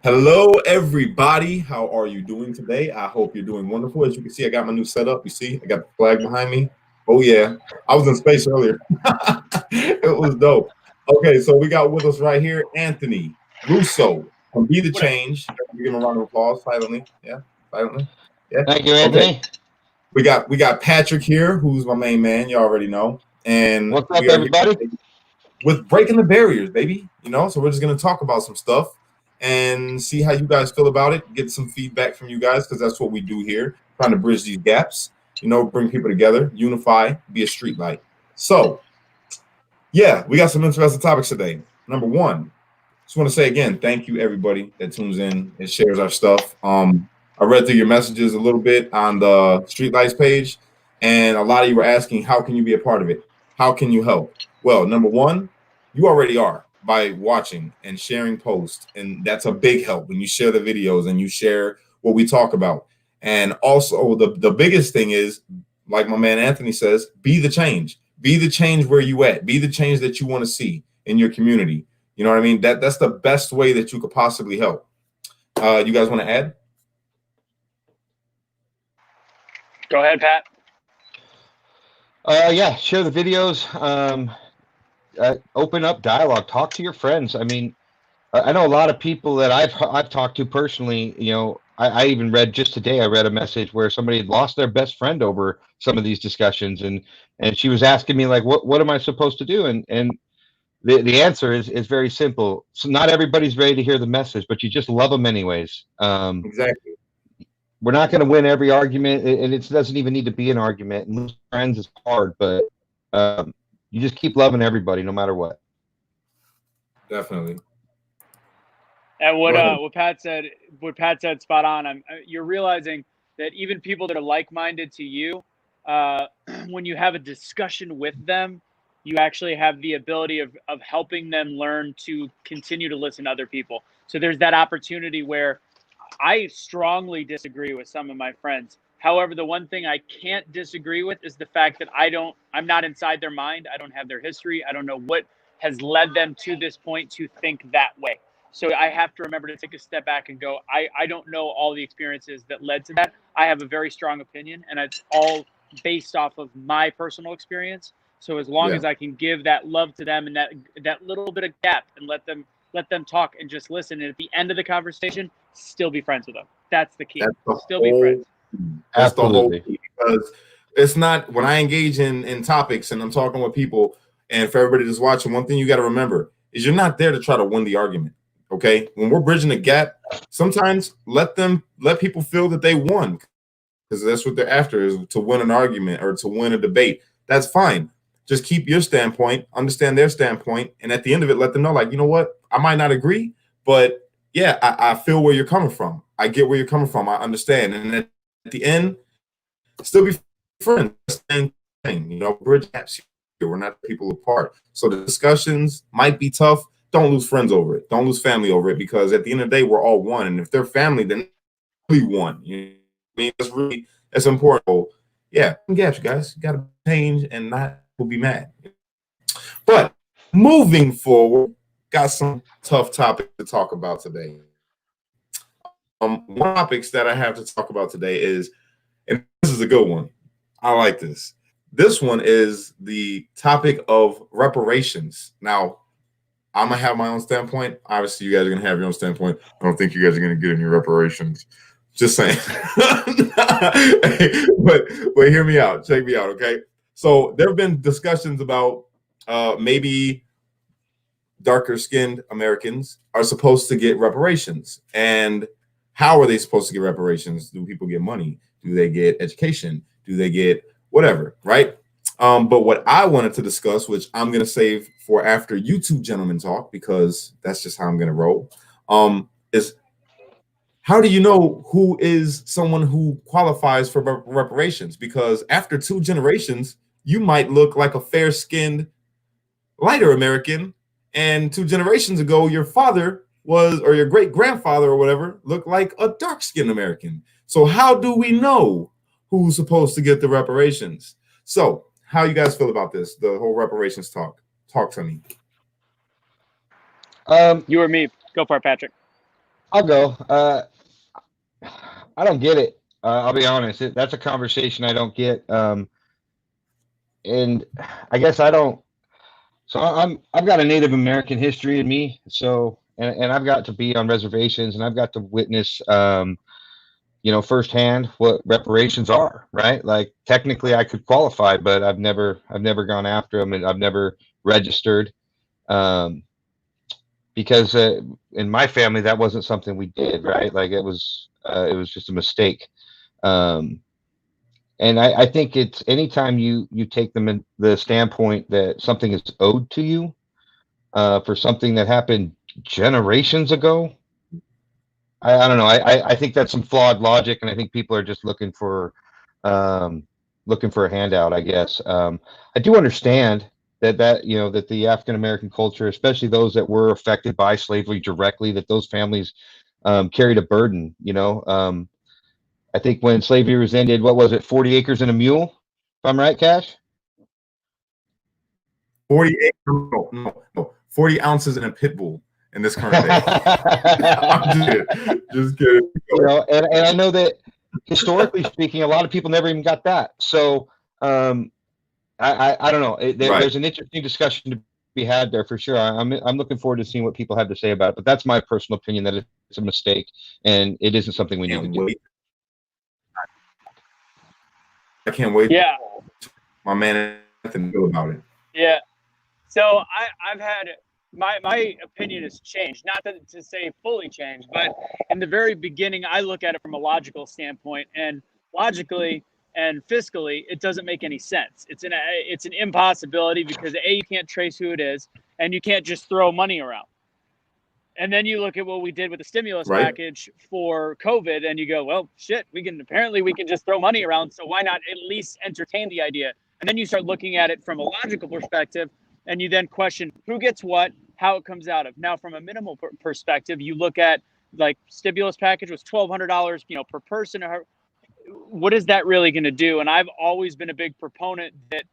Hello, everybody. How are you doing today? I hope you're doing wonderful. As you can see, I got my new setup. You see, I got the flag behind me. Oh, yeah. I was in space earlier. It was dope. Okay, so we got with us right here Anthony Russo from Be the What up? Change. We give him a round of applause silently. Yeah, silently. Yeah. Thank you, Okay. Anthony. We got Patrick here, who's my main man. You already know. And What's up, we are here everybody? with breaking the barriers, baby. So we're just gonna talk about some stuff and see how you guys feel about it. Get some feedback from you guys because that's what we do here, trying to bridge these gaps. Bring people together, unify, be a street light. So, yeah, we got some interesting topics today. Number one, just want to say again, thank you everybody that tunes in and shares our stuff. I read through your messages a little bit on the Streetlights page, and a lot of you were asking, how can you be a part of it? How can you help? Well, number one, you already are by watching and sharing posts, and that's a big help when you share the videos and you share what we talk about. And also, the biggest thing is, like my man Anthony says, be the change. Be the change where you at. Be the change that you want to see in your community. You know what I mean? That's the best way that you could possibly help. You guys want to add? Go ahead, Pat. Yeah, share the videos. Open up dialogue. Talk to your friends. I mean, I know a lot of people that I've talked to personally. I even read just today. I read a message where somebody had lost their best friend over some of these discussions, and she was asking me like, what am I supposed to do? And the answer is very simple. So not everybody's ready to hear the message, but you just love them anyways. Exactly. We're not going to win every argument, and it doesn't even need to be an argument. And losing friends is hard, but you just keep loving everybody no matter what. Definitely. And what Pat said, spot on. You're realizing that even people that are like-minded to you, when you have a discussion with them, you actually have the ability of helping them learn to continue to listen to other people. So there's that opportunity where I strongly disagree with some of my friends. However, the one thing I can't disagree with is the fact that I'm not inside their mind. I don't have their history. I don't know what has led them to this point to think that way. So I have to remember to take a step back and go, I don't know all the experiences that led to that. I have a very strong opinion, and it's all based off of my personal experience. So as long as I can give that love to them and that little bit of gap and let them talk and just listen, and at the end of the conversation, still be friends with them. That's the key. Still be friends. That's the whole Absolutely. key, because it's not when I engage in topics and I'm talking with people, and for everybody that's watching, one thing you got to remember is you're not there to try to win the argument. Okay, when we're bridging the gap, sometimes let people feel that they won, because that's what they're after, is to win an argument or to win a debate. That's fine. Just keep your standpoint, understand their standpoint, and at the end of it, let them know, like, you know what, I might not agree, but yeah, I feel where you're coming from. I get where you're coming from. I understand. And at the end, still be friends. Same thing. Bridge gaps here. We're not people apart. So the discussions might be tough. Don't lose friends over it. Don't lose family over it, because at the end of the day, we're all one. And if they're family, then really one. You know what I mean? That's important. So, yeah, gaps, guys. You gotta change and not will be mad. But moving forward, got some tough topics to talk about today. One topics that I have to talk about today is, and this is a good one. I like this. This one is the topic of reparations. Now, I'm gonna have my own standpoint. Obviously, you guys are gonna have your own standpoint. I don't think you guys are gonna get any reparations. Just saying. but hear me out. Check me out, okay? So there have been discussions about maybe darker skinned Americans are supposed to get reparations. And how are they supposed to get reparations? Do people get money? Do they get education? Do they get whatever, right? But what I wanted to discuss, which I'm going to save for after you two gentlemen talk, because that's just how I'm going to roll, is how do you know who is someone who qualifies for reparations? Because after 2 generations, you might look like a fair-skinned, lighter American, and 2 generations ago, your father was, or your great-grandfather or whatever, looked like a dark-skinned American. So how do we know who's supposed to get the reparations? So how you guys feel about this, the whole reparations talk? Talk to me. You or me? Go for it, Patrick. I'll go. I don't get it. I'll be honest. That's a conversation I don't get. And I guess I don't. So I've got a Native American history in me. So and I've got to be on reservations and I've got to witness, firsthand what reparations are. Right? Like technically I could qualify, but I've never gone after them and I've never registered. Because in my family that wasn't something we did, right? Like it was just a mistake. And I think it's anytime you take them in the standpoint that something is owed to you for something that happened generations ago. I don't know. I think that's some flawed logic, and I think people are just looking for a handout, I guess. I do understand that the African American culture, especially those that were affected by slavery directly, that those families carried a burden. I think when slavery was ended, what was it, 40 acres and a mule? If I'm right, Cash? 40 acres, no, 40 ounces in a pit bull in this current day. I'm just kidding. And I know that historically speaking, a lot of people never even got that. So I don't know. There's an interesting discussion to be had there for sure. I'm looking forward to seeing what people have to say about it. But that's my personal opinion, that it's a mistake and it isn't something we need to do. I can't wait. Yeah, my man Anthony feel about it. Yeah. So I've had my opinion has changed, not to say fully changed, but in the very beginning, I look at it from a logical standpoint, and logically and fiscally, it doesn't make any sense. It's an impossibility because you can't trace who it is, and you can't just throw money around. And then you look at what we did with the stimulus package for COVID, and you go, well, shit, we can just throw money around. So why not at least entertain the idea? And then you start looking at it from a logical perspective, and you then question who gets what, how it comes out of. Now, from a minimal perspective, you look at like stimulus package was $1,200, per person. What is that really going to do? And I've always been a big proponent that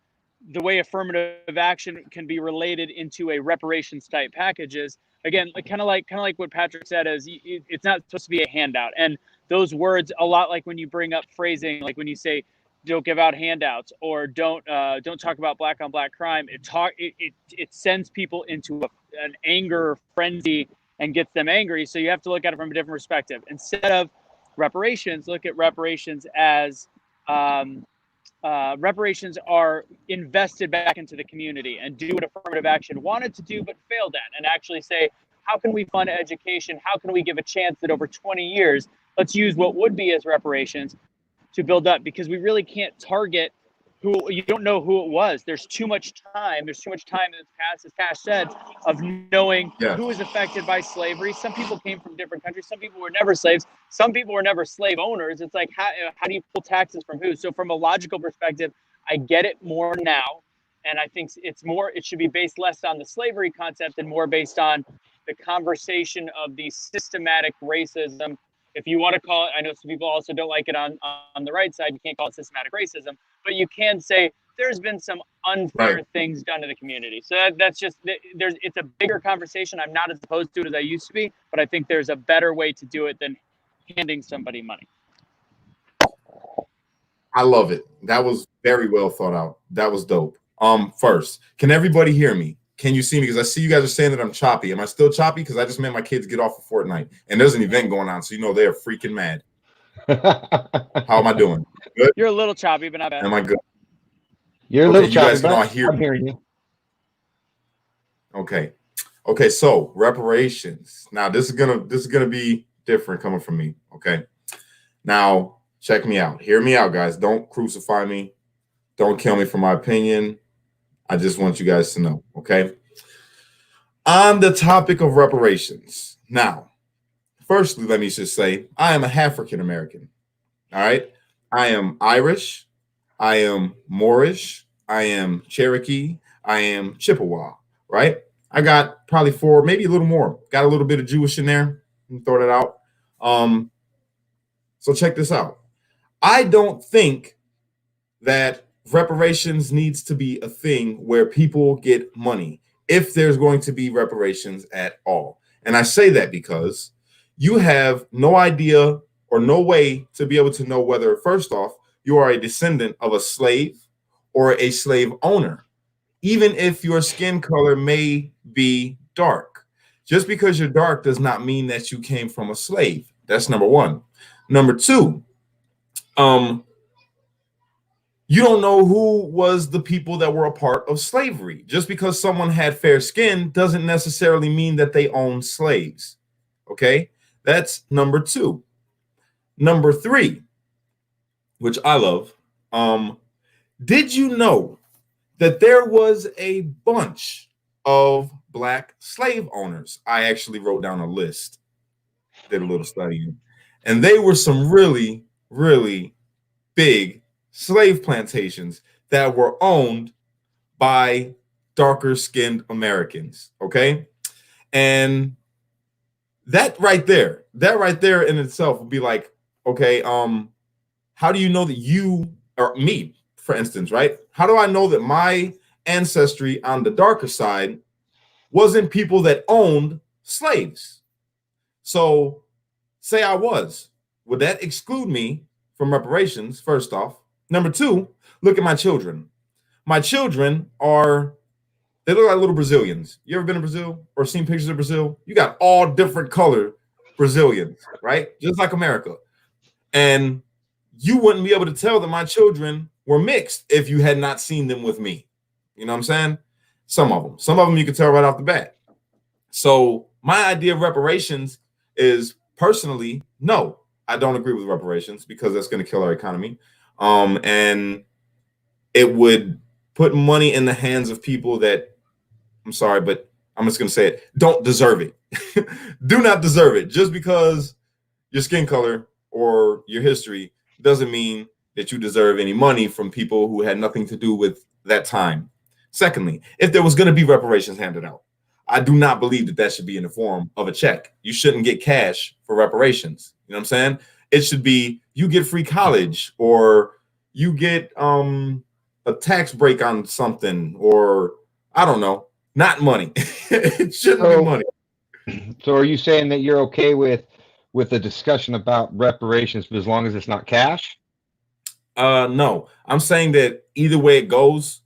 the way affirmative action can be related into a reparations type packages. Again, kind of like what Patrick said, is it's not supposed to be a handout. And those words, a lot like when you bring up phrasing, like when you say, don't give out handouts, or don't talk about black on black crime. It sends people into an anger frenzy and gets them angry. So you have to look at it from a different perspective. Instead of reparations, look at reparations as reparations are invested back into the community and do what affirmative action wanted to do but failed at, and actually say, how can we fund education? How can we give a chance that over 20 years, let's use what would be as reparations to build up, because we really can't target who, you don't know who it was. There's too much time. There's too much time in the past, as Cash said, of knowing who was affected by slavery. Some people came from different countries. Some people were never slaves. Some people were never slave owners. It's like, how do you pull taxes from who? So from a logical perspective, I get it more now. And I think it should be based less on the slavery concept and more based on the conversation of the systematic racism. If you want to call it, I know some people also don't like it on the right side. You can't call it systematic racism, but you can say there's been some unfair things done to the community. So that's just, it's a bigger conversation. I'm not as opposed to it as I used to be, but I think there's a better way to do it than handing somebody money. I love it. That was very well thought out. That was dope. First, can everybody hear me? Can you see me? Because I see you guys are saying that I'm choppy. Am I still choppy? Because I just made my kids get off of Fortnite, and there's an event going on, so they're freaking mad. How am I doing? Good? You're a little choppy, but not bad. Am I good? You're a little choppy, you guys can all hear I'm hearing you. Okay. So reparations. Now this is gonna be different coming from me. Okay. Now check me out. Hear me out, guys. Don't crucify me. Don't kill me for my opinion. I just want you guys to know, okay? On the topic of reparations. Now, firstly, let me just say, I am a African American, all right? I am Irish, I am Moorish, I am Cherokee, I am Chippewa, right? I got probably 4, maybe a little more. Got a little bit of Jewish in there. Throw that out. So check this out. I don't think that reparations needs to be a thing where people get money, if there's going to be reparations at all. And I say that because you have no idea or no way to be able to know whether, first off, you are a descendant of a slave or a slave owner, even if your skin color may be dark. Just because you're dark does not mean that you came from a slave. That's number one. Number two, you don't know who was the people that were a part of slavery. Just because someone had fair skin doesn't necessarily mean that they owned slaves. Okay, that's number two. Number three, which I love, did you know that there was a bunch of Black slave owners? I actually wrote down a list, did a little study, and they were some really, really big slave plantations that were owned by darker skinned Americans. Okay. And that right there in itself would be like, okay, how do you know that you, or me, for instance, right? How do I know that my ancestry on the darker side wasn't people that owned slaves? So say I was, would that exclude me from reparations, first off? Number two, look at my children. My children they look like little Brazilians. You ever been to Brazil or seen pictures of Brazil? You got all different color Brazilians, right? Just like America. And you wouldn't be able to tell that my children were mixed if you had not seen them with me. You know what I'm saying? Some of them you can tell right off the bat. So my idea of reparations is, personally, no, I don't agree with reparations because that's going to kill our economy. And it would put money in the hands of people that, I'm sorry, but I'm just going to say it, don't deserve it. Do not deserve it. Just because your skin color or your history doesn't mean that you deserve any money from people who had nothing to do with that time. Secondly, if there was going to be reparations handed out, I do not believe that that should be in the form of a check. You shouldn't get cash for reparations. You know what I'm saying? It should be, you get free college, or you get a tax break on something, or I don't know, not money. It shouldn't be money. So are you saying that you're okay with a discussion about reparations, but as long as it's not cash? No, I'm saying that either way it goes,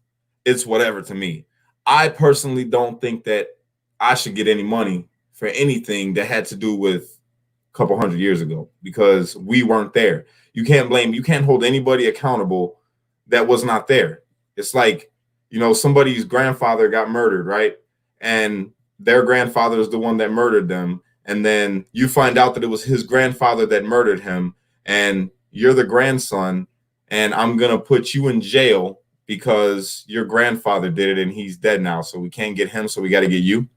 it's whatever to me. I personally don't think that I should get any money for anything that had to do with a couple hundred years ago, because we weren't there. You can't hold anybody accountable that was not there. It's like, somebody's grandfather got murdered, right? And their grandfather is the one that murdered them. And then you find out that it was his grandfather that murdered him, and you're the grandson, and I'm going to put you in jail because your grandfather did it and he's dead now. So we can't get him. So we got to get you.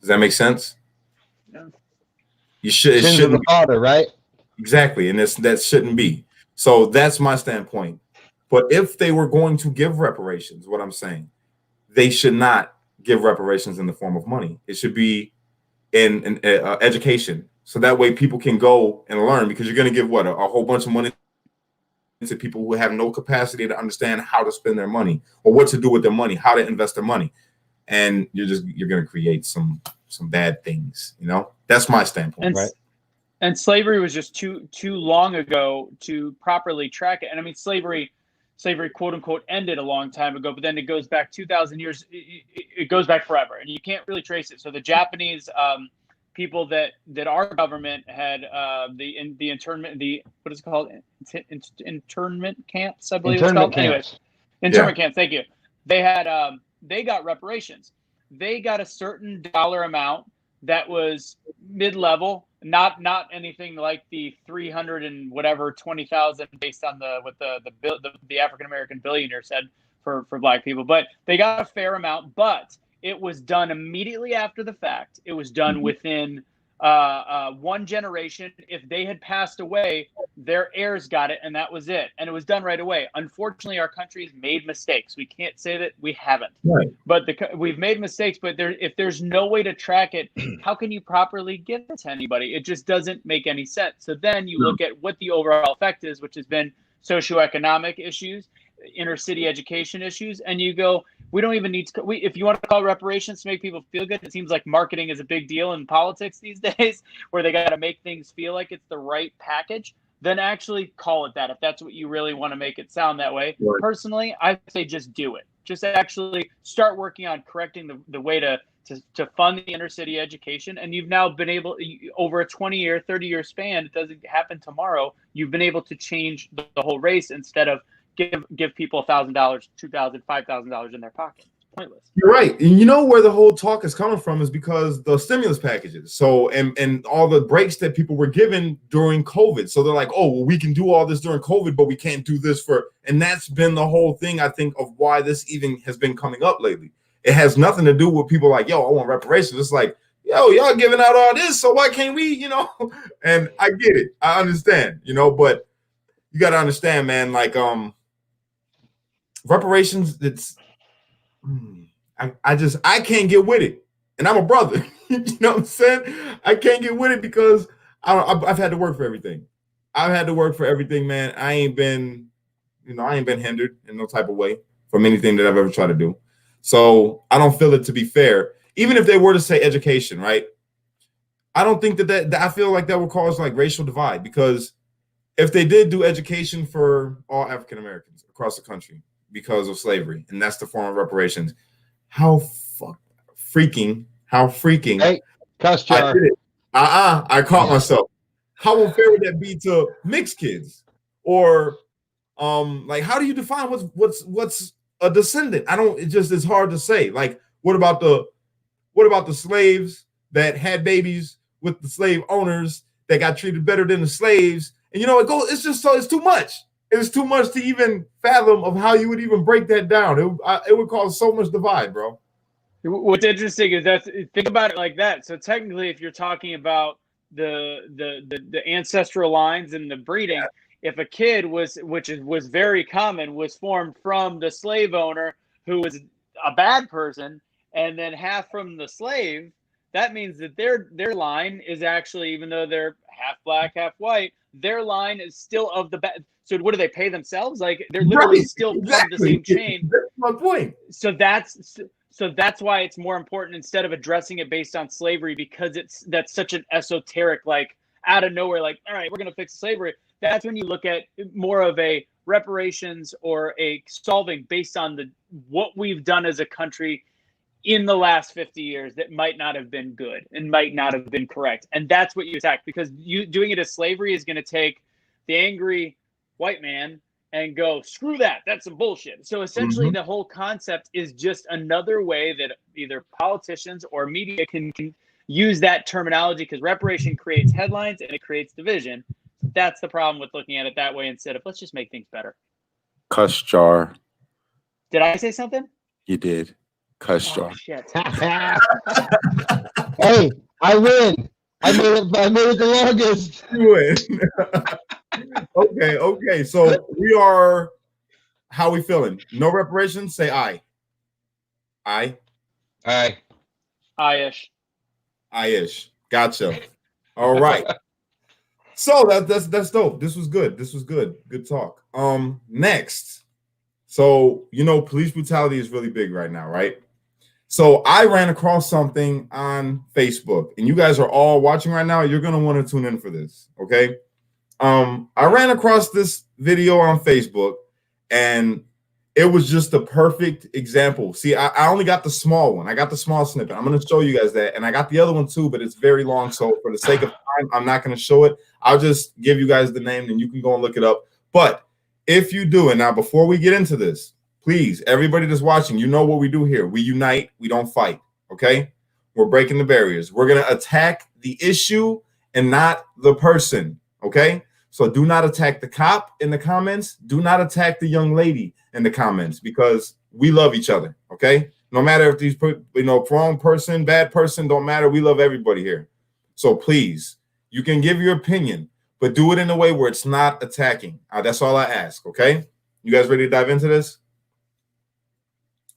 Does that make sense? Yeah. It shouldn't be. Father, right? Exactly. And that shouldn't be. So that's my standpoint. But if they were going to give reparations, what I'm saying, they should not give reparations in the form of money. It should be in education. So that way people can go and learn, because you're going to give a whole bunch of money to people who have no capacity to understand how to spend their money or what to do with their money, how to invest their money. And you're going to create some bad things. That's my standpoint. Right. And slavery was just too long ago to properly track it. And I mean, slavery quote unquote ended a long time ago, but then it goes back 2,000 years. It goes back forever, and you can't really trace it. So the Japanese people that our government had the internment, what is it called? Internment camps, I believe it's called. Anyways, internment camps. Thank you. They had they got reparations. They got a certain dollar amount that was mid-level, not anything like the 300 and whatever 20,000 based on what the African American billionaire said for Black people, but they got a fair amount. But it was done immediately after the fact. It was done within one generation. If they had passed away, their heirs got it, and that was it. And it was done right away. Unfortunately, our country's made mistakes. We can't say that we haven't. Right. But we've made mistakes. But if there's no way to track it, how can you properly give it to anybody? It just doesn't make any sense. So then you look at what the overall effect is, which has been socioeconomic issues, inner city education issues, and you go, We don't even need to. If you want to call it reparations to make people feel good, it seems like marketing is a big deal in politics these days, where they got to make things feel like it's the right package. Then actually call it that if that's what you really want to make it sound that way. Right. Personally, I say just do it. Just actually start working on correcting the way to fund the inner city education. And you've now been able, over a 20-year, 30-year span, it doesn't happen tomorrow. You've been able to change the whole race instead of give people $1,000, $2,000, $5,000 in their pocket. It's pointless. You're right. And you know where the whole talk is coming from is because the stimulus packages. So and all the breaks that people were given during COVID. So they're like, oh, well, we can do all this during COVID, but we can't do this and that's been the whole thing, I think, of why this even has been coming up lately. It has nothing to do with people like, yo, I want reparations. It's like, yo, y'all giving out all this, so why can't we, And I get it. I understand, but you got to understand, man, like, reparations, I can't get with it. And I'm a brother. You know what I'm saying? I can't get with it because I've had to work for everything. I've had to work for everything, man. I ain't been hindered in no type of way from anything that I've ever tried to do. So I don't feel it to be fair. Even if they were to say education, right? I don't think that I feel like that would cause like racial divide, because if they did do education for all African Americans across the country because of slavery, and that's the form of reparations, how freaking Hey, cuss jar. I did it. I caught myself. How unfair would that be to mixed kids? Or like, how do you define what's a descendant? It's hard to say. Like, what about the slaves that had babies with the slave owners that got treated better than the slaves? And it's too much. It's too much to even fathom of how you would even break that down. It would cause so much divide, bro. What's interesting is think about it like that. So technically, if you're talking about the ancestral lines and the breeding, if a kid was very common, was formed from the slave owner who was a bad person, and then half from the slave, that means that their line is actually, even though they're half black, half white, their line is still of the bad. So what do they pay themselves? Like, they're literally still part of the same chain. That's my point. So that's why it's more important, instead of addressing it based on slavery, because that's such an esoteric, like, out of nowhere, like, all right, we're going to fix slavery. That's when you look at more of a reparations or a solving based on what we've done as a country in the last 50 years that might not have been good and might not have been correct. And that's what you attack, because you doing it as slavery is going to take the angry white man and go, screw that, that's some bullshit. So essentially the whole concept is just another way that either politicians or media can use that terminology, because reparation creates headlines and it creates division. That's the problem with looking at it that way, instead of let's just make things better. Cuss jar. Did I say something? You did. Cuss jar. Shit. Hey, I win. I made it the longest. You win. Okay. So we are. How we feeling? No reparations. Say aye. Aye. Aye. Aye-ish. Aye-ish. Gotcha. All right. So that's dope. This was good. Good talk. Next. So police brutality is really big right now, right? So I ran across something on Facebook, and you guys are all watching right now. You're gonna want to tune in for this, okay? I ran across this video on Facebook, and it was just the perfect example. See, I only got the small one. I got the small snippet. I'm gonna show you guys that, and I got the other one too, but it's very long. So for the sake of time, I'm not gonna show it. I'll just give you guys the name, and you can go and look it up. But if you do, and now before we get into this, please, everybody that's watching, you know what we do here. We unite, we don't fight, okay? We're breaking the barriers. We're going to attack the issue and not the person, okay? So do not attack the cop in the comments. Do not attack the young lady in the comments, because we love each other, okay? No matter if these, wrong person, bad person, don't matter. We love everybody here. So please, you can give your opinion, but do it in a way where it's not attacking. That's all I ask, okay? You guys ready to dive into this?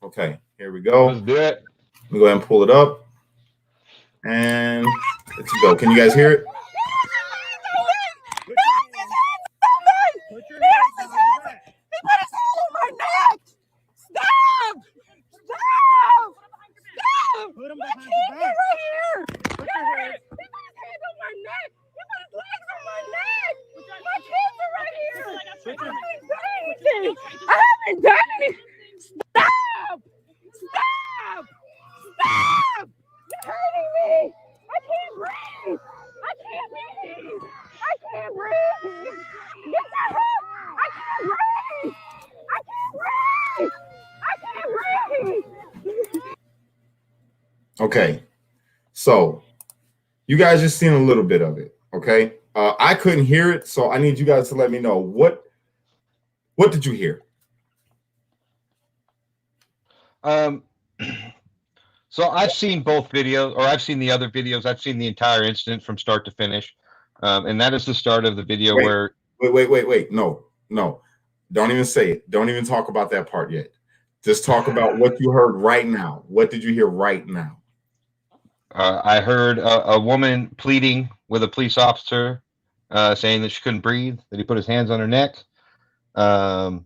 Okay, here we go. Let's do it. Let me go ahead and pull it up. And let's go. Can you guys hear it? Put your hands on my neck. Stop! Okay. So you guys just seen a little bit of it. Okay. I couldn't hear it, so I need you guys to let me know what did you hear? So I've seen both videos, or I've seen the other videos. I've seen the entire incident from start to finish, and that is the start of the video where. Wait. No. Don't even say it. Don't even talk about that part yet. Just talk about what you heard right now. What did you hear right now? I heard a woman pleading with a police officer, saying that she couldn't breathe, that he put his hands on her neck. And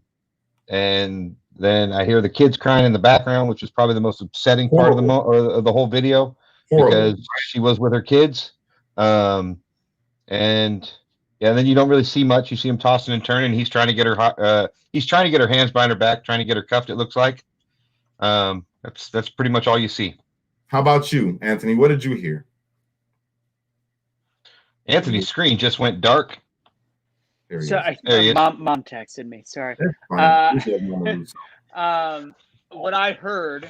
then I hear the kids crying in the background, which is probably the most upsetting part of the whole video. Horrible. Because she was with her kids. And then you don't really see much. You see him tossing and turning. He's trying to get her. He's trying to get her hands behind her back, trying to get her cuffed. It looks like. That's pretty much all you see. How about you, Anthony? What did you hear? Anthony's screen just went dark. So mom texted me. Sorry. What I heard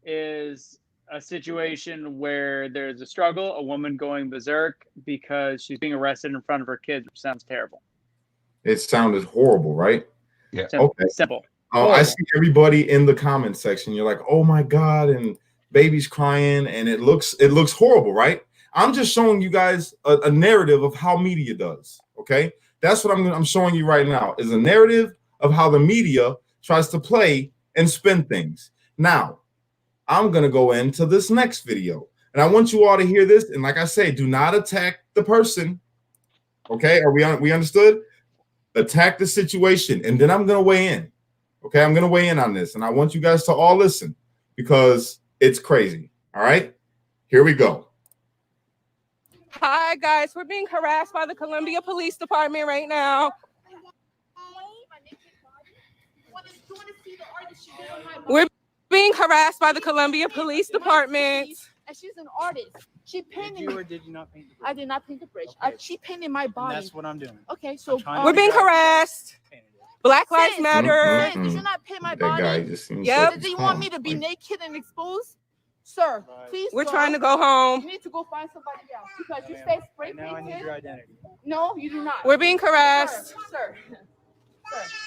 is a situation where there's a struggle, a woman going berserk because she's being arrested in front of her kids, which sounds terrible. It sounded horrible, right? Yeah. Simple. I see everybody in the comment section. You're like, oh my God, and baby's crying, and it looks horrible, right? I'm just showing you guys a narrative of how media does. Okay, that's what I'm showing you right now is a narrative of how the media tries to play and spin things. Now, I'm gonna go into this next video, and I want you all to hear this. And like I say, do not attack the person. Okay, are we understood? Attack the situation, and then I'm gonna weigh in. Okay, I'm gonna weigh in on this, and I want you guys to all listen because it's crazy. All right, here we go. Hi guys, we're being harassed by the Columbia Police Department right now. We're being harassed by the Columbia Police Department. And she's an artist. She painted. Did you or did you not paint the bridge? I did not paint the bridge. Okay. She painted my body. And that's what I'm doing. Okay, so we're being harassed. Black Lives Matter. Did you not paint my That body? guy just seems Yep. Did you want me to be naked and exposed? Sir, please. We're trying to go home. You need to go find somebody else because you say spray Now I need your painted. identity. No, you do not. We're being harassed. Sir.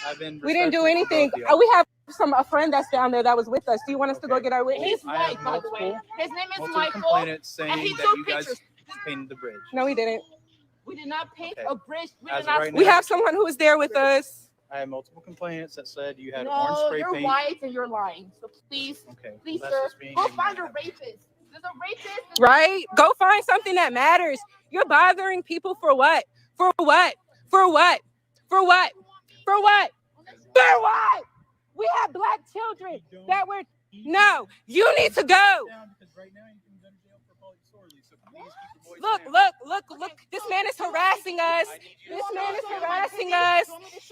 I've been. We didn't do anything. We have a friend that's down there that was with us. Do you want us to go get our witness? He's white, by the way. His name is multiple Michael. complainants saying And he that took you guys pictures. painted the bridge. No, we didn't. We did not paint Okay. a bridge. We As did of not. right We now- have someone who was there with us. I have multiple complainants that said you had orange No, spray you're paint. white and you're lying. So please, Okay. please, well, sir, that's just being go ignorant. find a rapist. There's a rapist. Right? Go find something that matters. You're bothering people for what? For what? For what? For what? For what? For what? We have black children that were. No, you need to go. Look. This man is harassing us. This man is harassing us.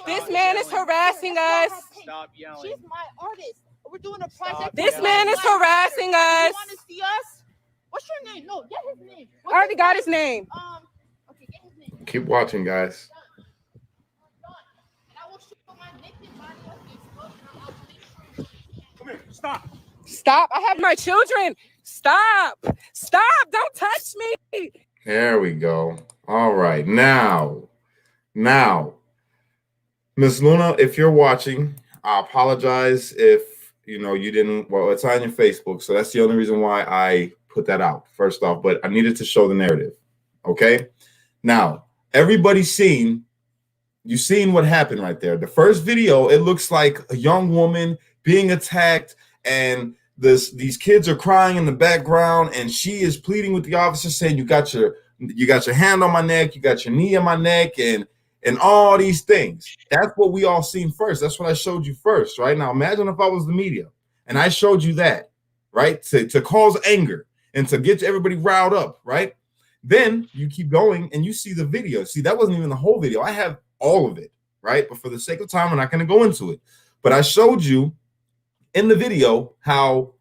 This man is harassing us. Stop yelling. She's my artist. We're doing a project. This man is harassing us. You want to see us? What's your name? No, get his name. I already got his name. Okay, get his name. Keep watching, guys. And I will show my naked body on Facebook, and I'll make sure. Come here. Stop. Stop. I have my children. Stop. Stop. Don't touch me. There we go. All right. Now, Miss Luna, if you're watching, I apologize if you didn't. Well, it's on your Facebook, so that's the only reason why I put that out first off. But I needed to show the narrative. Okay. Now, everybody's seen. You've seen what happened right there. The first video, it looks like a young woman being attacked, and these kids are crying in the background, and she is pleading with the officer, saying, "You got your hand on my neck, you got your knee on my neck," and all these things. That's what we all seen first. That's what I showed you first, right? Now, imagine if I was the media and I showed you that, right? To cause anger and to get everybody riled up, right? Then you keep going and you see the video. See, that wasn't even the whole video. I have all of it, right? But for the sake of time, I'm not going to go into it. But I showed you in the video how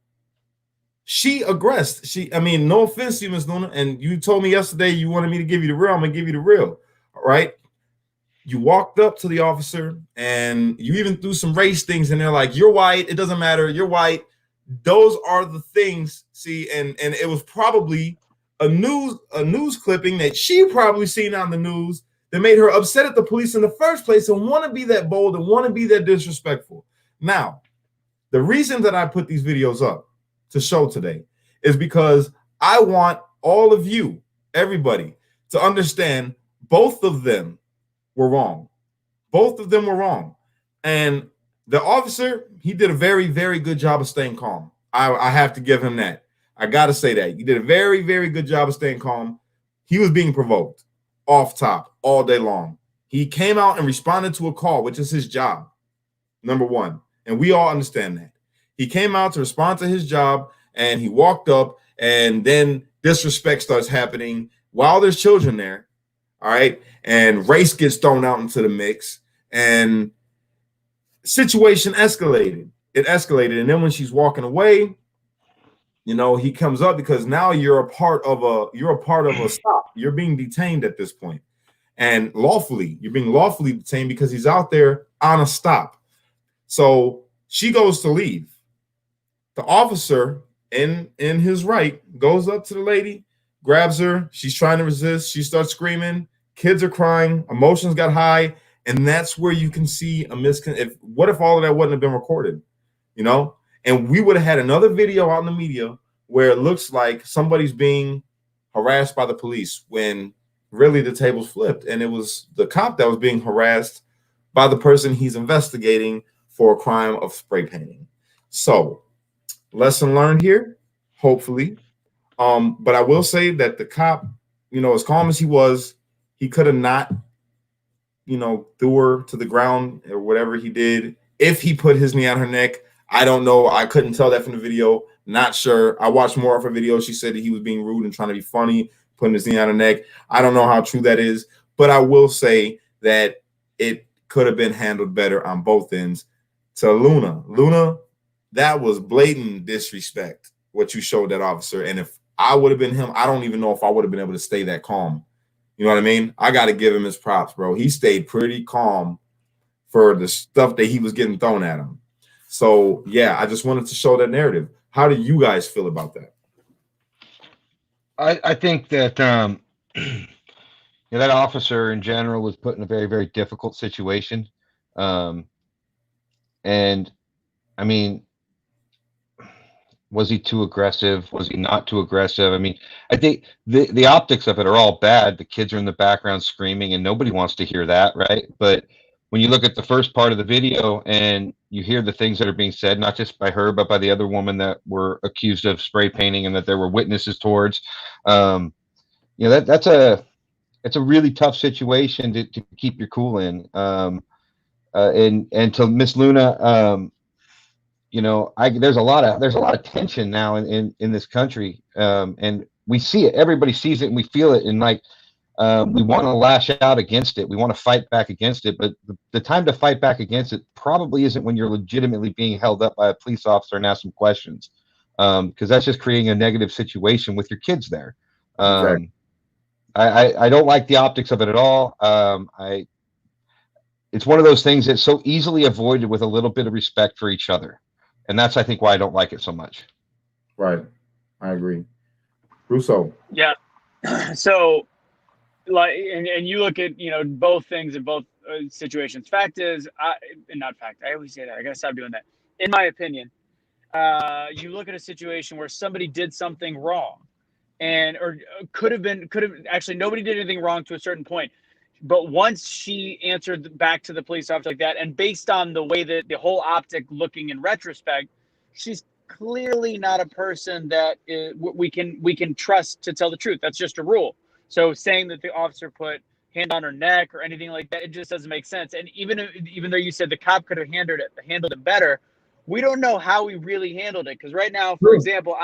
she aggressed. No offense to you, Ms. Luna, and you told me yesterday you wanted me to give you the real. I'm going to give you the real, all right? You walked up to the officer and you even threw some race things in there like, "You're white. It doesn't matter. You're white. those are the things. See, and it was probably a news clipping that she probably seen on the news that made her upset at the police in the first place and want to be that bold and want to be that disrespectful. Now, the reason that I put these videos up to show today is because I want all of you, everybody, to understand both of them were wrong. Both of them were wrong. And the officer, he did a very, very good job of staying calm. I have to give him that. I got to say that. He did a very, very good job of staying calm. He was being provoked off top all day long. He came out and responded to a call, which is his job, number one. And we all understand that. He came out to respond to his job, and he walked up, and then disrespect starts happening while there's children there. All right. And race gets thrown out into the mix, and situation escalated. It escalated. And then when she's walking away, you know, he comes up because now you're a part of a stop. You're being detained at this point. And you're being lawfully detained because he's out there on a stop. So she goes to leave. The officer in his right goes up to the lady, grabs her. She's trying to resist. She starts screaming. Kids are crying. Emotions got high. And that's where you can see what if all of that wouldn't have been recorded, you know? And we would have had another video out in the media where it looks like somebody's being harassed by the police when really the tables flipped. And it was the cop that was being harassed by the person he's investigating for a crime of spray painting. So, lesson learned here, hopefully. But I will say that the cop, you know, as calm as he was, he could have not, you know, threw her to the ground or whatever he did. If he put his knee on her neck, I don't know. I couldn't tell that from the video. Not sure. I watched more of her video. She said that he was being rude and trying to be funny, putting his knee on her neck. I don't know how true that is, but I will say that it could have been handled better on both ends. To Luna, that was blatant disrespect, what you showed that officer. And if I would have been him, I don't even know if I would have been able to stay that calm. You know what I mean? I got to give him his props, bro. He stayed pretty calm for the stuff that he was getting thrown at him. So, yeah, I just wanted to show that narrative. How do you guys feel about that? I think that that officer in general was put in a very, very difficult situation. And I mean, was he too aggressive? Was he not too aggressive? I mean, I think the optics of it are all bad. The kids are in the background screaming, and nobody wants to hear that, right? But when you look at the first part of the video and you hear the things that are being said, not just by her, but by the other woman that were accused of spray painting and that there were witnesses towards, that's a really tough situation to keep your cool in. And to Miss Luna, there's a lot of tension now in this country, and we see it. Everybody sees it, and we feel it. And we want to lash out against it. We want to fight back against it. But the time to fight back against it probably isn't when you're legitimately being held up by a police officer and asked some questions, because that's just creating a negative situation with your kids there. Exactly. I don't like the optics of it at all. It's one of those things that's so easily avoided with a little bit of respect for each other. And that's, I think, why I don't like it so much. Right. I agree. Russo. Yeah. So, and you look at, both things in both situations. Fact is, not fact. I always say that. I got to stop doing that. In my opinion, you look at a situation where somebody did something wrong, or could have actually nobody did anything wrong to a certain point. But once she answered back to the police officer like that, and based on the way that the whole optic looking in retrospect, she's clearly not a person that we can trust to tell the truth. That's just a rule. So saying that the officer put hand on her neck or anything like that, it just doesn't make sense. And even though you said the cop could have handled it better, we don't know how he really handled it. Because right now, for example,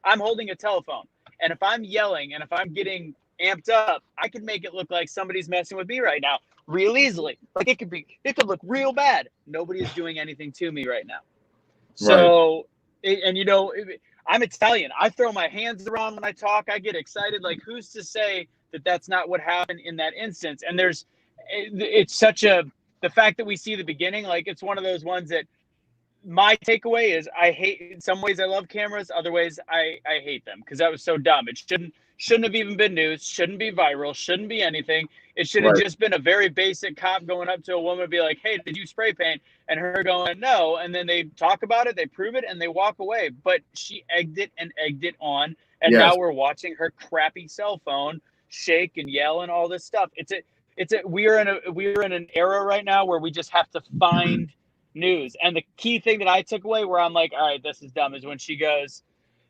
I'm holding a telephone, and if I'm yelling and if I'm getting amped up, I can make it look like somebody's messing with me right now real easily. Like it could look real bad. Nobody is doing anything to me right now. So, I'm Italian. I throw my hands around when I talk. I get excited. Like, who's to say that that's not what happened in that instance? And the fact that we see the beginning, like it's one of those ones that my takeaway is I hate, in some ways I love cameras, other ways I hate them because that was so dumb. It shouldn't have even been news, shouldn't be viral, shouldn't be anything. It should have Right. just been a very basic cop going up to a woman and be like, hey, did you spray paint? And her going, no. And then they talk about it, they prove it, and they walk away. But she egged it and egged it on. And Yes. now we're watching her crappy cell phone shake and yell and all this stuff. We're in an era right now where we just have to find news. And the key thing that I took away where I'm like, all right, this is dumb, is when she goes,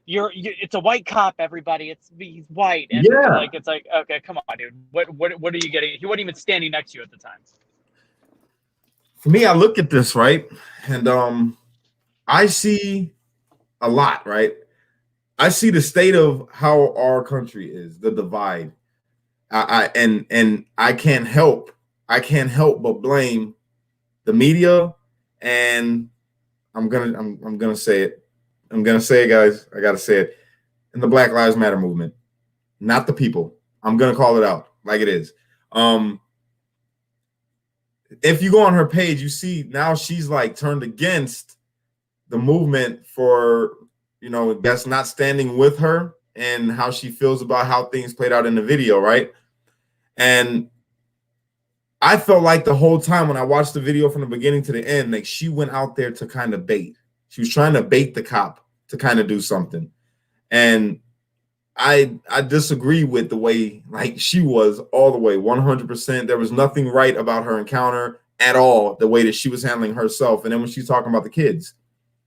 it's a white cop, everybody. He's white. And Yeah. it's like, okay, come on, dude. What are you getting? He wasn't even standing next to you at the time. For me, I look at this, right? And I see a lot, right? I see the state of how our country is, the divide. And I can't help but blame the media, and I'm gonna say it. I'm gonna say it, guys. I gotta say it. In the Black Lives Matter movement, not the people. I'm gonna call it out like it is. If you go on her page, you see now she's like turned against the movement for, I guess not standing with her and how she feels about how things played out in the video, right? And I felt like the whole time when I watched the video from the beginning to the end, like she went out there to kind of bait. She was trying to bait the cop to kind of do something. And I disagree with the way like she was all the way 100%. There was nothing right about her encounter at all, the way that she was handling herself. And then when she's talking about the kids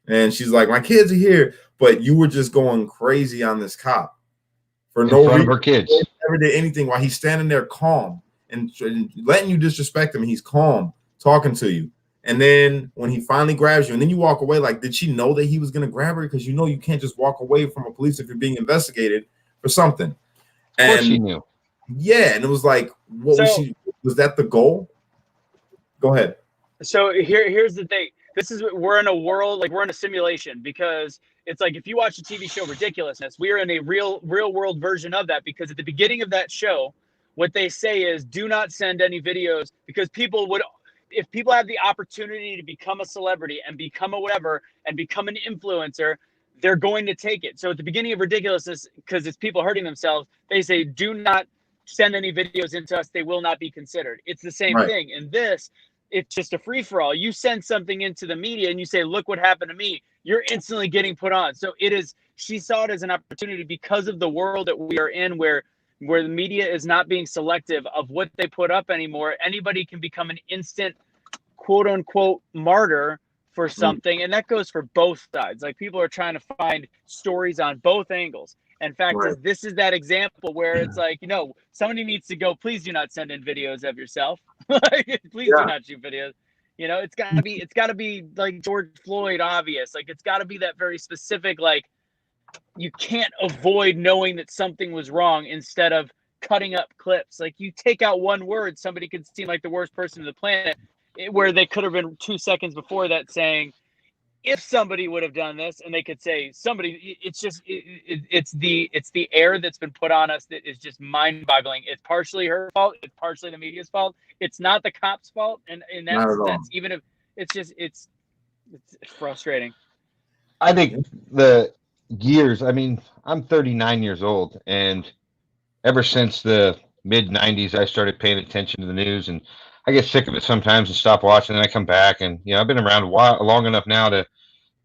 and she's like, my kids are here, but you were just going crazy on this cop for no reason. Her kids never did anything while he's standing there calm and letting you disrespect him. He's calm talking to you. And then when he finally grabs you and then you walk away, like, did she know that he was going to grab her? Because you can't just walk away from a police if you're being investigated for something. And of course she knew. Yeah, and it was like, was that the goal? Go ahead. So here's the thing. We're in a world, like we're in a simulation, because it's like if you watch the TV show Ridiculousness, we are in a real world version of that, because at the beginning of that show, what they say is do not send any videos, because if people have the opportunity to become a celebrity and become a whatever and become an influencer, they're going to take it. So at the beginning of Ridiculousness, because it's people hurting themselves, they say, do not send any videos into us. They will not be considered. It's the same thing. In this, it's just a free for all. You send something into the media and you say, look what happened to me. You're instantly getting put on. So she saw it as an opportunity because of the world that we are in, where the media is not being selective of what they put up anymore. Anybody can become an instant quote unquote martyr for something. And that goes for both sides. Like people are trying to find stories on both angles. In fact, this is that example where it's like, somebody needs to go, please do not send in videos of yourself. Please do not shoot videos. It's gotta be like George Floyd obvious. Like it's gotta be that very specific, like you can't avoid knowing that something was wrong instead of cutting up clips. Like you take out one word, somebody could seem like the worst person on the planet, where they could have been 2 seconds before that saying, if somebody would have done this, and they could say somebody, it's the air that's been put on us that is just mind-boggling. It's partially her fault. It's partially the media's fault. It's not the cop's fault. And in that sense, even if it's frustrating. I think the years, I'm 39 years old, and ever since the mid 90s, I started paying attention to the news, and I get sick of it sometimes and stop watching, and I come back, and I've been around long enough now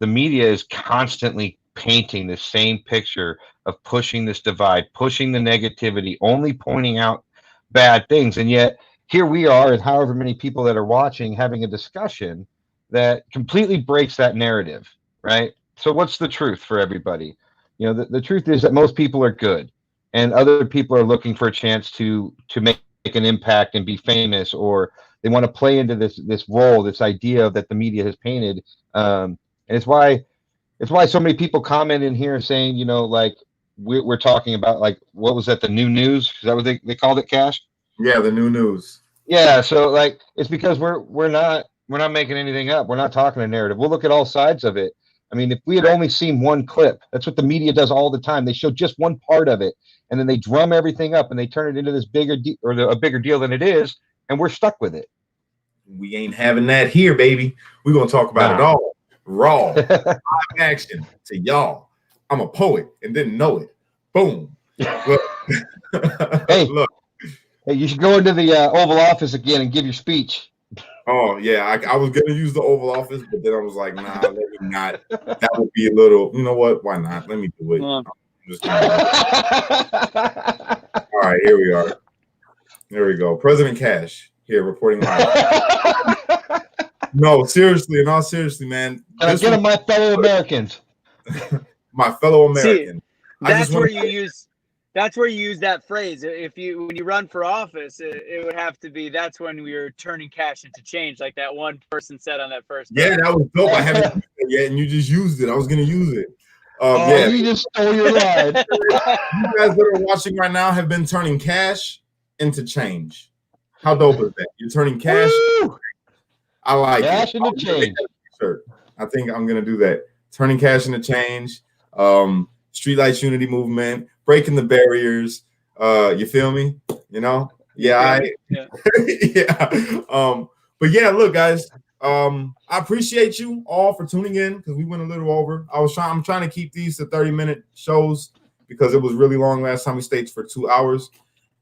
the media is constantly painting the same picture of pushing this divide, pushing the negativity, only pointing out bad things. And yet here we are, and however many people that are watching, having a discussion that completely breaks that narrative, right? So what's the truth for everybody? The truth is that most people are good, and other people are looking for a chance to make an impact and be famous, or they want to play into this role, this idea that the media has painted. And it's why so many people comment in here saying, like we're talking about, like, what was that, the new news? Is that what they called it, Cash? Yeah, the new news. Yeah, so like it's because we're not making anything up. We're not talking a narrative. We'll look at all sides of it. If we had only seen one clip, that's what the media does all the time. They show just one part of it, and then they drum everything up and they turn it into this a bigger deal than it is, and we're stuck with it. We ain't having that here, baby. We're gonna talk about it all Raw, live action to y'all. I'm a poet and didn't know it. Boom. Look. Hey. Look. Hey, you should go into the Oval Office again and give your speech. Oh yeah, I was gonna use the Oval Office, but then I was like, nah, let me not. That would be a little. You know what? Why not? Let me do it. Yeah. I'm just gonna All right, here we are. There we go. President Cash here reporting live. No, seriously, in all seriously, man. Can I get them, my fellow Americans? My fellow Americans. That's where you use. That's where you use that phrase. When you run for office, it would have to be. That's when we are turning cash into change, like that one person said on that first. Yeah, that was dope. I haven't used it yet, and you just used it. I was gonna use it. Yeah, you just stole your line. You guys that are watching right now have been turning cash into change. How dope is that? You're turning cash. Woo! I like cash it. into change. I think I'm gonna do that. Turning cash into change. Streetlights Unity movement, breaking the barriers. You feel me? You know? Yeah. Yeah. But yeah, look, guys. I appreciate you all for tuning in because we went a little over. I'm trying to keep these to 30-minute shows because it was really long last time we stayed for 2 hours,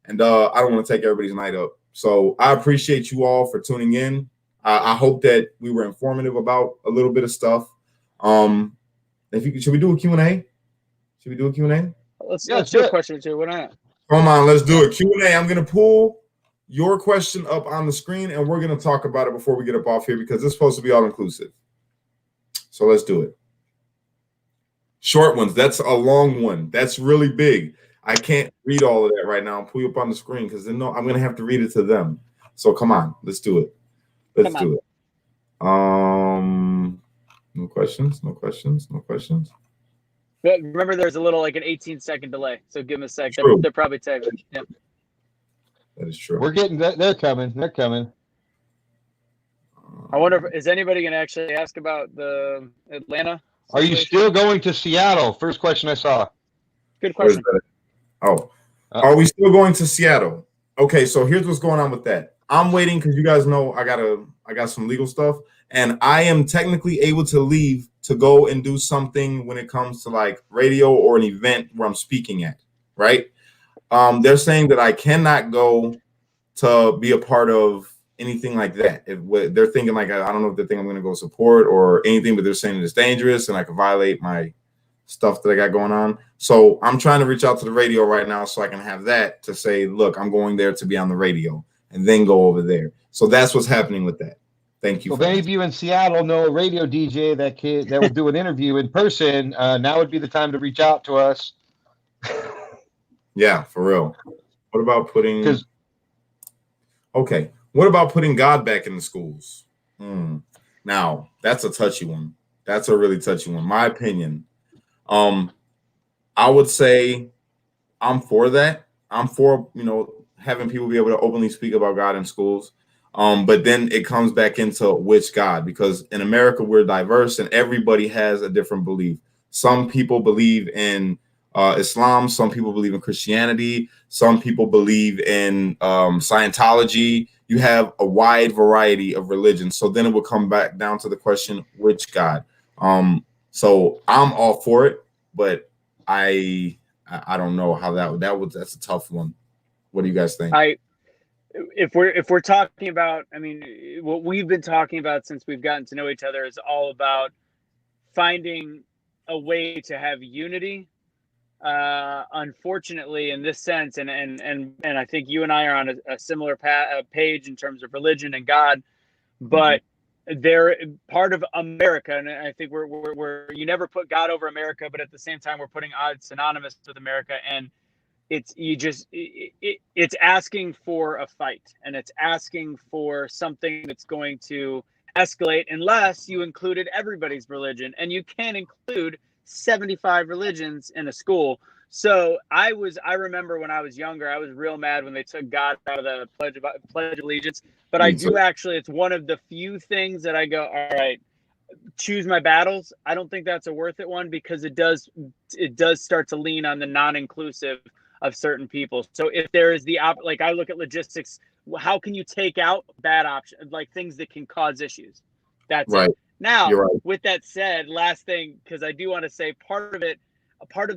and I don't want to take everybody's night up. So I appreciate you all for tuning in. I hope that we were informative about a little bit of stuff. Should we do a Q&A? Should we do a Q&A? Let's do a question or two. Why not? Come on, let's do it. Q&A. I'm going to pull your question up on the screen, and we're going to talk about it before we get up off here because it's supposed to be all-inclusive. So let's do it. Short ones. That's a long one. That's really big. I can't read all of that right now and pull you up on the screen because then I'm going to have to read it to them. So come on. Let's do it. Let's do it. No questions. No questions. No questions. But remember, there's a little, like an 18-second delay. So give them a sec. True. They're probably typing. Yeah. That is true. We're getting that. They're coming. They're coming. I wonder, is anybody going to actually ask about the Atlanta Are you still going to Seattle? First question I saw. Good question. Are we still going to Seattle? Okay, so here's what's going on with that. I'm waiting because you guys know I got some legal stuff, and I am technically able to leave to go and do something when it comes to like radio or an event where I'm speaking at, right? They're saying that I cannot go to be a part of anything like that. They're thinking like, I don't know if they think I'm going to go support or anything, but they're saying it's dangerous and I could violate my stuff that I got going on. So I'm trying to reach out to the radio right now so I can have that to say, look, I'm going there to be on the radio and then go over there. So that's what's happening with that. Thank you. Well, if any of you in Seattle know a radio DJ that will do an interview in person, now would be the time to reach out to us. Yeah, for real. What about putting God back in the schools? Now, that's a touchy one. That's a really touchy one. My opinion. I would say I'm for that. I'm for, having people be able to openly speak about God in schools. But then it comes back into which God, because in America, we're diverse and everybody has a different belief. Some people believe in Islam. Some people believe in Christianity. Some people believe in Scientology. You have a wide variety of religions. So then it will come back down to the question, which God? So I'm all for it, but I don't know how that's a tough one. What do you guys think? If we're talking about, what we've been talking about since we've gotten to know each other is all about finding a way to have unity. Unfortunately, in this sense, and I think you and I are on a similar page in terms of religion and God, but they're part of America, and I think we're you never put God over America, but at the same time, we're putting odds synonymous with America, and it's asking for a fight, and it's asking for something that's going to escalate unless you included everybody's religion, and you can't include 75 religions in a school. So I remember when I was younger, I was real mad when they took God out of the Pledge of Allegiance. But I do actually, it's one of the few things that I go, all right, choose my battles. I don't think that's a worth it one, because it does start to lean on the non-inclusive of certain people. So if there is like I look at logistics, how can you take out bad options, like things that can cause issues? That's right. it. Now, You're right. with that said, last thing, because I do want to say part of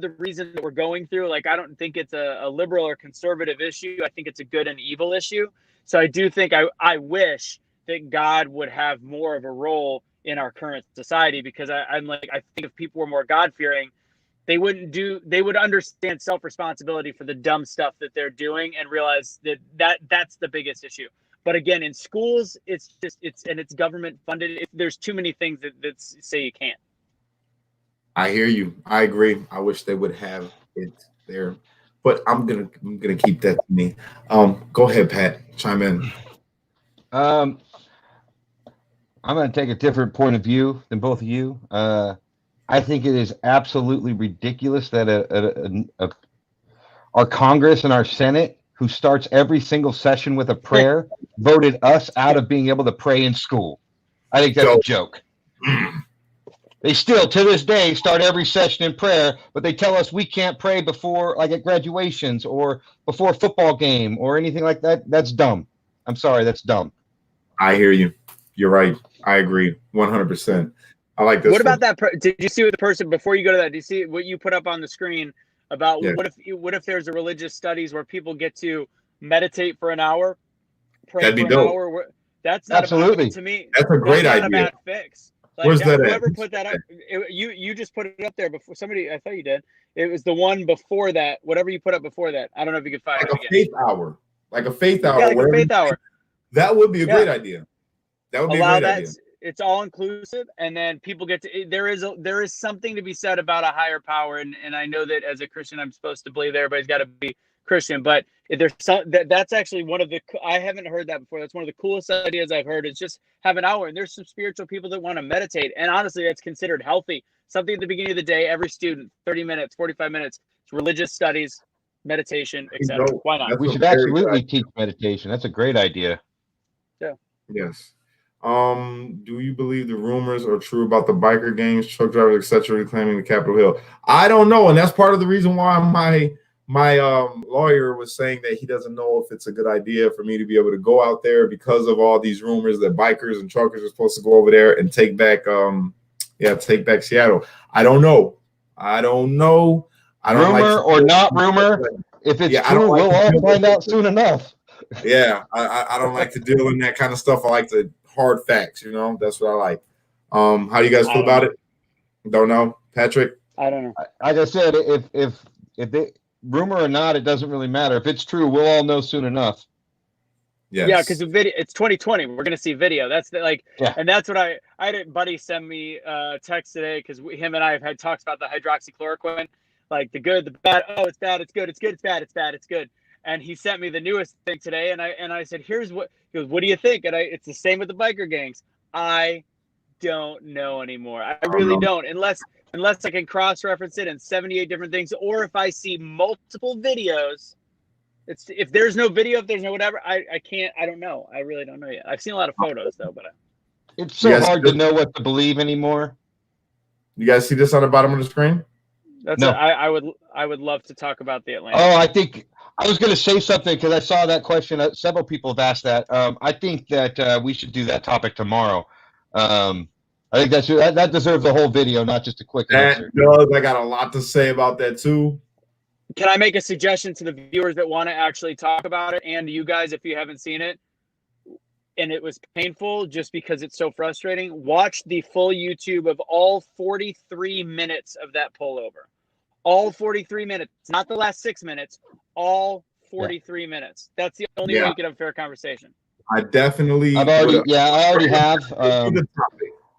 the reason that we're going through, like, I don't think it's a liberal or conservative issue. I think it's a good and evil issue. So I do think I wish that God would have more of a role in our current society, because I think if people were more God-fearing, they would understand self-responsibility for the dumb stuff that they're doing and realize that's the biggest issue. But again, in schools, it's government funded. There's too many things that say you can't. I hear you. I agree. I wish they would have it there, but I'm gonna keep that to me. Go ahead, Pat. Chime in. I'm going to take a different point of view than both of you. I think it is absolutely ridiculous that our Congress and our Senate, who starts every single session with a prayer, voted us out of being able to pray in school. I think that's a joke. They still, to this day, start every session in prayer, but they tell us we can't pray before, like at graduations or before a football game or anything like that. That's dumb. I'm sorry, that's dumb. I hear you. You're right. I agree 100%. I like this. What about that? Did you see what the person, before you go to that, did you see what you put up on the screen about what if there's a religious studies where people get to meditate for an hour, pray That'd be for an dope. hour? That's not Absolutely. to me. That's a great not idea. a bad fix. Like, Where's that whoever at? put that up, you just put it up there before somebody. I thought you did. It was the one before that. Whatever you put up before that. I don't know if you could find Like it a again. faith hour. Like a faith hour. Yeah, like a whatever. faith hour. That would be a great idea. That would be Allow a great that. idea. It's all inclusive, and then people get to. There is something to be said about a higher power, and I know that as a Christian, I'm supposed to believe that everybody's got to be Christian, but if there's that's actually one of the. I haven't heard that before. That's one of the coolest ideas I've heard. Is just have an hour, and there's some spiritual people that want to meditate, and honestly, that's considered healthy. Something at the beginning of the day, every student, 30 minutes, 45 minutes, it's religious studies, meditation, etc. Why not? That's We a should very absolutely good teach meditation. That's a great idea. Yes. Do you believe the rumors are true about the biker gangs, truck drivers, etc., reclaiming the Capitol Hill? I don't know, and that's part of the reason why my lawyer was saying that he doesn't know if it's a good idea for me to be able to go out there because of all these rumors that bikers and truckers are supposed to go over there and take back Seattle. I don't know. Rumor or not rumor, if it's true, we'll all find out soon enough. Yeah, I don't like to deal in that kind of stuff. I like the hard facts, that's what I like. How do you guys feel about it? Don't know. Patrick? I don't know. Like I said, if they rumor or not, it doesn't really matter. If it's true, we'll all know soon enough. Yes. Yeah, because the video, it's 2020. We're gonna see video. That's and that's what I had a buddy send me a text today because him and I have had talks about the hydroxychloroquine, like the good, the bad. Oh, it's bad, it's good, it's good, it's bad, it's bad, it's good. And he sent me the newest thing today, and I said, "Here's what." He goes, "What do you think?" And it's the same with the biker gangs. I don't know anymore. I really don't, unless I can cross-reference it in 78 different things, or if I see multiple videos. If there's no video, if there's no whatever, I can't. I don't know. I really don't know yet. I've seen a lot of photos though, but it's so hard to know what to believe anymore. You guys see this on the bottom of the screen? That's I would love to talk about the Atlanta. Oh, I think I was going to say something because I saw that question. Several people have asked that. I think that we should do that topic tomorrow. I think that deserves a whole video, not just a quick answer. I got a lot to say about that too. Can I make a suggestion to the viewers that want to actually talk about it, and you guys, if you haven't seen it, and it was painful just because it's so frustrating, watch the full YouTube of all 43 minutes of that pullover. All 43 minutes, not the last 6 minutes, all 43 minutes. That's the only way you can have a fair conversation. I definitely. I already have.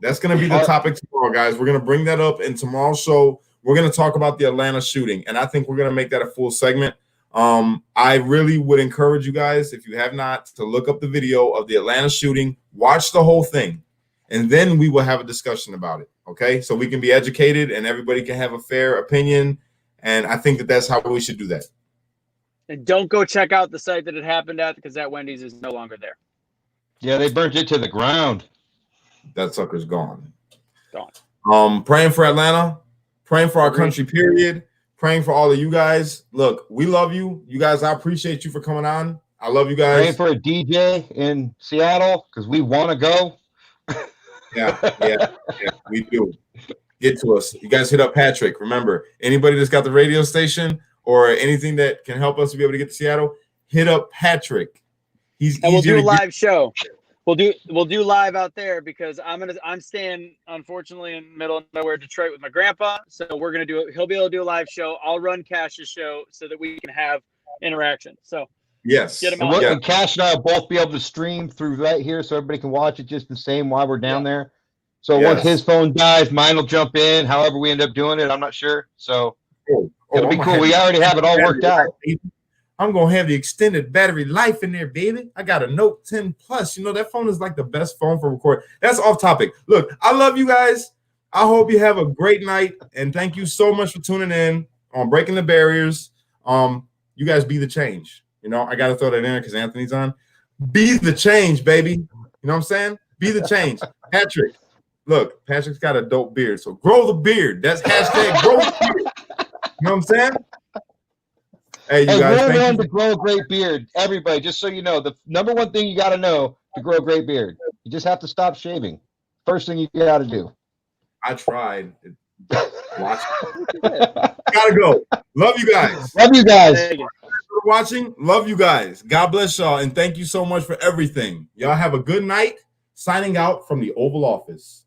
That's going to be the topic tomorrow, guys. We're going to bring that up in tomorrow's show. We're going to talk about the Atlanta shooting, and I think we're going to make that a full segment. I really would encourage you guys, if you have not, to look up the video of the Atlanta shooting, watch the whole thing, and then we will have a discussion about it, okay? So we can be educated and everybody can have a fair opinion, and I think that that's how we should do that. And don't go check out the site that it happened at, because that Wendy's is no longer there. Yeah, they burnt it to the ground. That sucker's gone. Gone. Praying for Atlanta, praying for our country, period. Praying for all of you guys. Look, we love you. You guys, I appreciate you for coming on. I love you guys. Praying for a DJ in Seattle because we want to go. Yeah, we do. Get to us. You guys hit up Patrick. Remember, anybody that's got the radio station or anything that can help us to be able to get to Seattle, hit up Patrick. He's And we'll do easier a to get. live show. We'll do live out there because I'm staying unfortunately in the middle of nowhere, Detroit, with my grandpa. So we're gonna do it. He'll be able to do a live show. I'll run Cash's show so that we can have interaction. So Yes. Get him And, on. we'll, Yeah. and Cash and I will both be able to stream through right here so everybody can watch it just the same while we're down there. So once Yes. his phone dies, mine will jump in. However we end up doing it, I'm not sure. So Oh, it'll be I'm cool. gonna We have already have it all worked battery out. life, baby. I'm gonna have the extended battery life in there, baby. I got a Note 10 Plus. You know that phone is like the best phone for recording. That's off topic. Look, I love you guys. I hope you have a great night, and thank you so much for tuning in on Breaking the Barriers. You guys be the change. You know, I gotta throw that in there because Anthony's on. Be the change, baby. You know what I'm saying? Be the change. Patrick, look, Patrick's got a dope beard, so grow the beard. That's hashtag grow the beard. You know what I'm saying? Hey, you Hey, guys, rule thank one you. to grow a great beard. Everybody, just so you know, the number one thing you got to know to grow a great beard, you just have to stop shaving. First thing you got to do. I tried. Watch. Gotta go. Love you guys. Love you guys. Thank you. For watching. Love you guys. God bless y'all, and thank you so much for everything. Y'all have a good night. Signing out from the Oval Office.